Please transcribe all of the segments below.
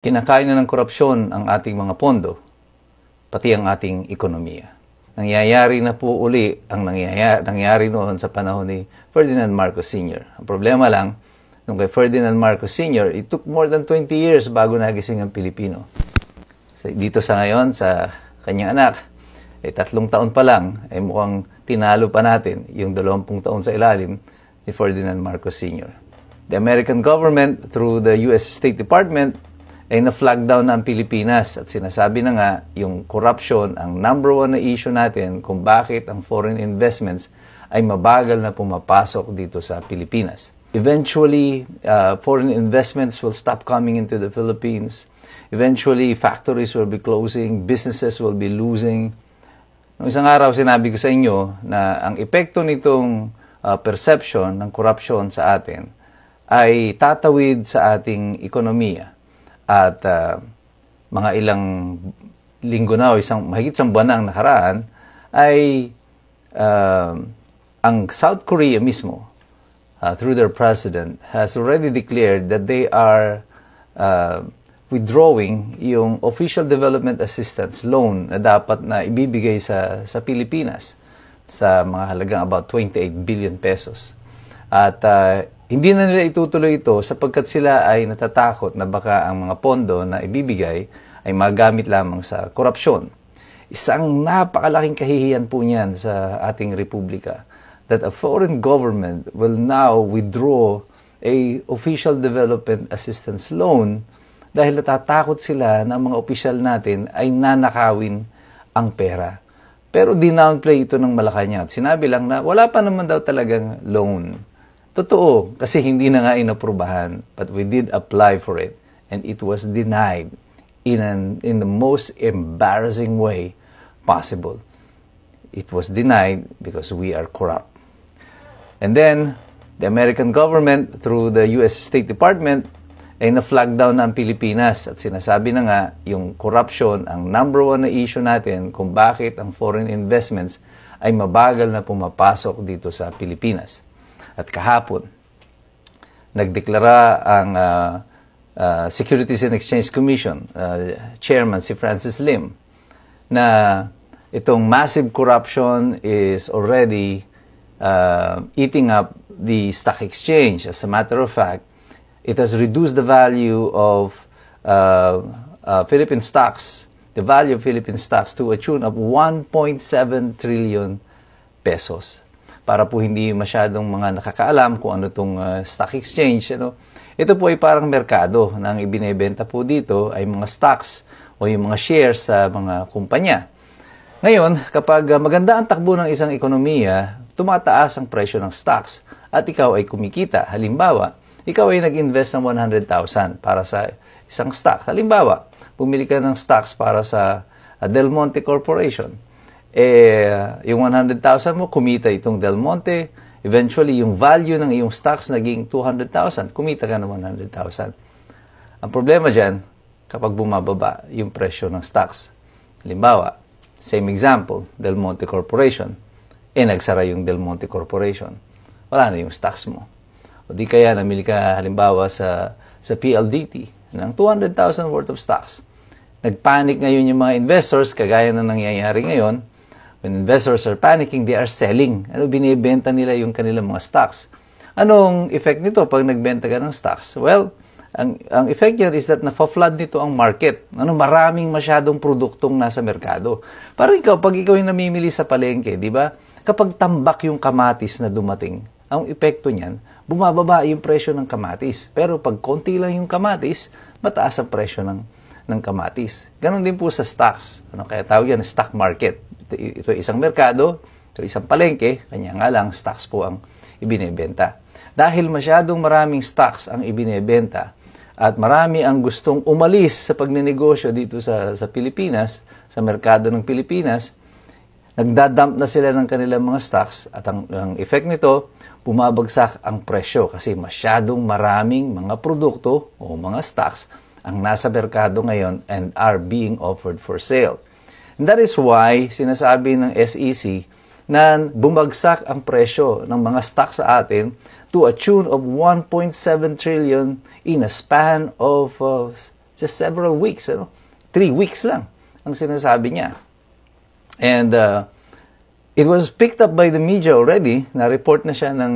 Kinakain na ng korupsyon ang ating mga pondo, pati ang ating ekonomiya. Nangyayari na po uli ang nangyayari noon sa panahon ni Ferdinand Marcos Sr. Ang problema lang, nung kay Ferdinand Marcos Sr., it took more than 20 years bago nagising ang Pilipino. Dito sa ngayon, sa kanyang anak, 3 taon pa lang, ay mukhang tinalo pa natin yung 20 taon sa ilalim ni Ferdinand Marcos Sr. The American government, through the US State Department, ay na-flag down na ang Pilipinas at sinasabi na nga yung corruption ang number one na issue natin kung bakit ang foreign investments ay mabagal na pumapasok dito sa Pilipinas. Eventually, foreign investments will stop coming into the Philippines. Eventually, factories will be closing, businesses will be losing. Noong isang araw, sinabi ko sa inyo na ang epekto nitong perception ng corruption sa atin ay tatawid sa ating ekonomiya. At mga ilang linggo na o mahigit isang buwan na ang nakaraan ay ang South Korea mismo, through their president, has already declared that they are withdrawing yung official development assistance loan na dapat na ibibigay sa Pilipinas sa mga halagang about 28 billion pesos. At hindi na nila itutuloy ito sapagkat sila ay natatakot na baka ang mga pondo na ibibigay ay magamit lamang sa korupsyon. Isang napakalaking kahihiyan po niyan sa ating republika that a foreign government will now withdraw a official development assistance loan dahil natatakot sila na ang mga opisyal natin ay nanakawin ang pera. Pero dinownplay ito ng Malacanang. Sinabi lang na wala pa naman daw talagang loan. Totoo, kasi hindi na nga inaprubahan, but we did apply for it and it was denied in the most embarrassing way possible. It was denied because we are corrupt. And then, the American government, through the US State Department, ay na-flag down na ang Pilipinas at sinasabi na nga yung corruption ang number one na issue natin kung bakit ang foreign investments ay mabagal na pumapasok dito sa Pilipinas. At kahapon, nagdeklara ang Securities and Exchange Commission, Chairman si Francis Lim, na itong massive corruption is already eating up the stock exchange. As a matter of fact, it has reduced the value of Philippine stocks, the value of Philippine stocks to a tune of 1.7 trillion pesos. Para po hindi masyadong mga nakakaalam kung ano itong stock exchange. Ito po ay parang merkado na ang ibinebenta po dito ay mga stocks o yung mga shares sa mga kumpanya. Ngayon, kapag maganda ang takbo ng isang ekonomiya, tumataas ang presyo ng stocks at ikaw ay kumikita. Halimbawa, ikaw ay nag-invest ng 100,000 para sa isang stock. Halimbawa, pumili ka ng stocks para sa Del Monte Corporation. Yung 100,000 mo, kumita itong Del Monte. Eventually, yung value ng iyong stocks naging 200,000. Kumita ka ng 100,000. Ang problema dyan, kapag bumababa yung presyo ng stocks. Halimbawa, same example, Del Monte Corporation. Nagsara yung Del Monte Corporation. Wala na yung stocks mo. O di kaya namili ka halimbawa sa PLDT ng 200,000 worth of stocks. Nagpanic ngayon yung mga investors, kagaya na nangyayari ngayon. When investors are panicking, they are selling. Binibenta nila yung kanilang mga stocks. Anong effect nito pag nagbenta ka ng stocks? Well, ang effect niya is that na-flood nito ang market. Maraming masyadong produktong nasa merkado. Parang pag ikaw yung namimili sa palengke, di ba? Kapag tambak yung kamatis na dumating, ang epekto niyan, bumababa yung presyo ng kamatis. Pero pag konti lang yung kamatis, mataas ang presyo ng kamatis. Ganon din po sa stocks. Kaya tawag yan stock market. Ito isang merkado, ito isang palengke, kanya nga lang stocks po ang ibinebenta. Dahil masyadong maraming stocks ang ibinebenta at marami ang gustong umalis sa pagnenegosyo dito sa Pilipinas, sa merkado ng Pilipinas, nagdadump na sila ng kanilang mga stocks at ang effect nito, bumabagsak ang presyo kasi masyadong maraming mga produkto o mga stocks ang nasa merkado ngayon and are being offered for sale. And that is why sinasabi ng SEC na bumagsak ang presyo ng mga stocks sa atin to a tune of 1.7 trillion in a span of just several weeks, 3 weeks lang ang sinasabi niya. And it was picked up by the media already. Na-report na siya ng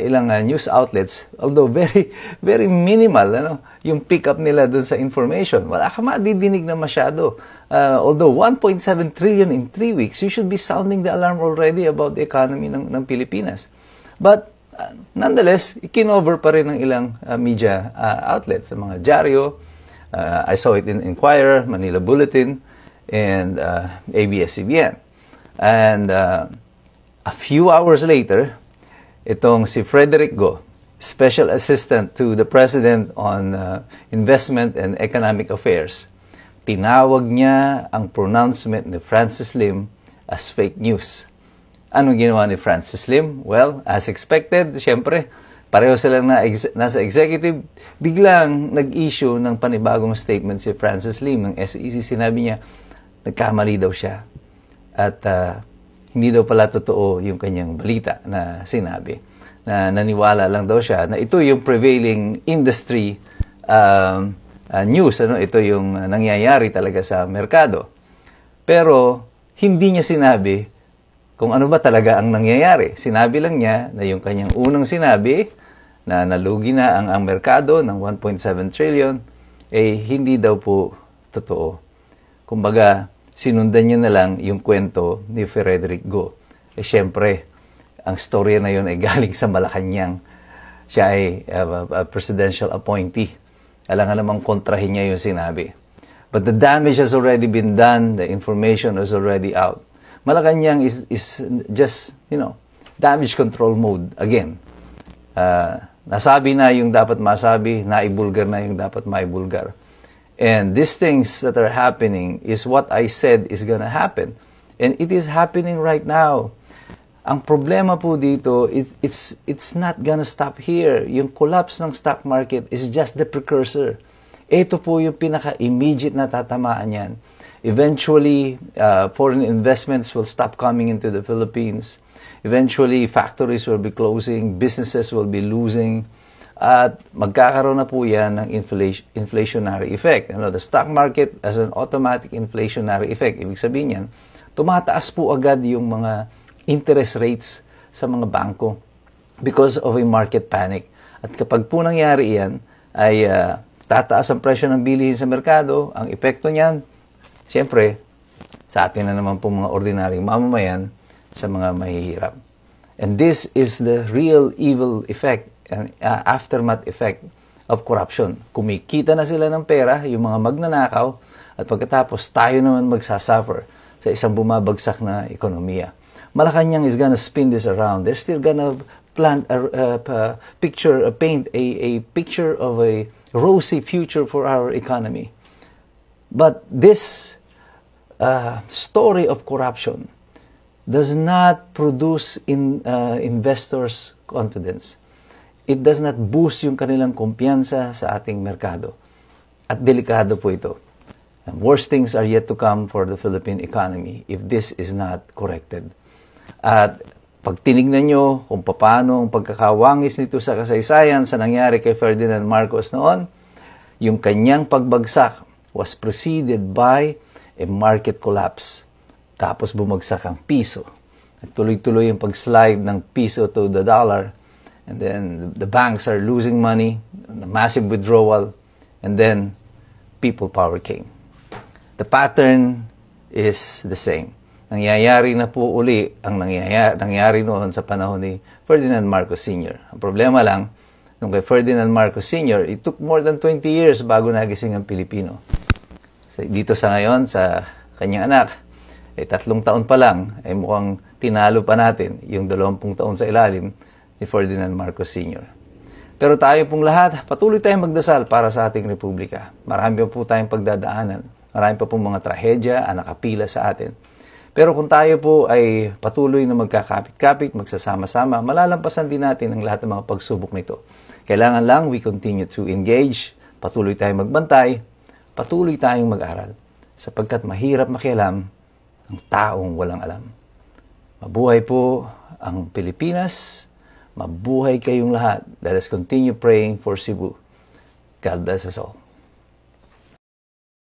ilang news outlets. Although very, very minimal yung pick up nila dun sa information. Wala ka madidinig na masyado. Although 1.7 trillion in 3 weeks, you should be sounding the alarm already about the economy ng Pilipinas. But nonetheless, ikinover pa rin ng ilang media outlets, sa mga dyaryo. I saw it in Inquirer, Manila Bulletin, and ABS-CBN. And a few hours later, itong si Frederick Go, Special Assistant to the President on Investment and Economic Affairs, tinawag niya ang pronouncement ni Francis Lim as fake news. Anong ginawa ni Francis Lim? Well, as expected, syempre, pareho silang nasa executive, biglang nag-issue ng panibagong statement si Francis Lim ng SEC. Sinabi niya, nagkamali daw siya. At hindi daw pala totoo yung kanyang balita na sinabi. Na naniwala lang daw siya na ito yung prevailing industry news. Ito yung nangyayari talaga sa merkado. Pero hindi niya sinabi kung ano ba talaga ang nangyayari. Sinabi lang niya na yung kanyang unang sinabi na nalugi na ang merkado ng 1.7 trillion, hindi daw po totoo. Kumbaga, sinundan niya na lang yung kwento ni Frederick Go. Siyempre, ang storya na yun ay galing sa Malacanang. Siya ay a presidential appointee. Alangan namang kontrahin niya yung sinabi. But the damage has already been done. The information is already out. Malacanang is just, damage control mode again. Nasabi na yung dapat masabi, naibulgar na yung dapat maibulgar. And these things that are happening is what I said is gonna happen. And it is happening right now. Ang problema po dito, it's not gonna stop here. Yung collapse ng stock market is just the precursor. Ito po yung pinaka-immediate na tatamaan yan. Eventually, foreign investments will stop coming into the Philippines. Eventually, factories will be closing, businesses will be losing, at magkakaroon na po yan ng inflationary effect. The stock market has an automatic inflationary effect. Ibig sabihin yan, tumataas po agad yung mga interest rates sa mga bangko because of a market panic. At kapag po nangyari yan, ay tataas ang presyo ng bilihin sa merkado. Ang epekto niyan, siyempre, sa atin na naman po mga ordinaryong mamamayan, sa mga mahihirap. And this is the real evil effect and aftermath effect of corruption. Kumikita na sila ng pera, yung mga magnanakaw, at pagkatapos tayo naman magsasuffer sa isang bumabagsak na ekonomiya. Malacanang is gonna spin this around. They're still gonna paint a picture of a rosy future for our economy. But this story of corruption does not produce investors' confidence. It does not boost yung kanilang kumpiyansa sa ating merkado. At delikado po ito. And worse things are yet to come for the Philippine economy if this is not corrected. At pag tinignan nyo kung paano ang pagkakawangis nito sa kasaysayan sa nangyari kay Ferdinand Marcos noon, yung kanyang pagbagsak was preceded by a market collapse. Tapos bumagsak ang piso. At tuloy-tuloy yung pag-slide ng piso to the dollar. And then the banks are losing money, the massive withdrawal, and then people power came. The pattern is the same. Nangyayari na po uli ang nangyayari noon sa panahon ni Ferdinand Marcos Sr. Ang problema lang, nung kay Ferdinand Marcos Sr., it took more than 20 years bago nagising ang Pilipino. Dito sa ngayon, sa kanyang anak, 3 taon pa lang, ay mukhang tinalo pa natin yung 20 taon sa ilalim ni Ferdinand Marcos Sr. Pero tayo pong lahat, patuloy tayong magdasal para sa ating republika. Marami pa po tayong pagdadaanan. Marami pa pong mga trahedya ang nakapila sa atin. Pero kung tayo po ay patuloy na magkakapit-kapit, magsasama-sama, malalampasan din natin ang lahat ng mga pagsubok nito. Kailangan lang we continue to engage, patuloy tayong magbantay, patuloy tayong mag-aral. Sapagkat mahirap makialam ang taong walang alam. Mabuhay po ang Pilipinas. Mabuhay kayong lahat. Let us continue praying for Cebu. God bless us all.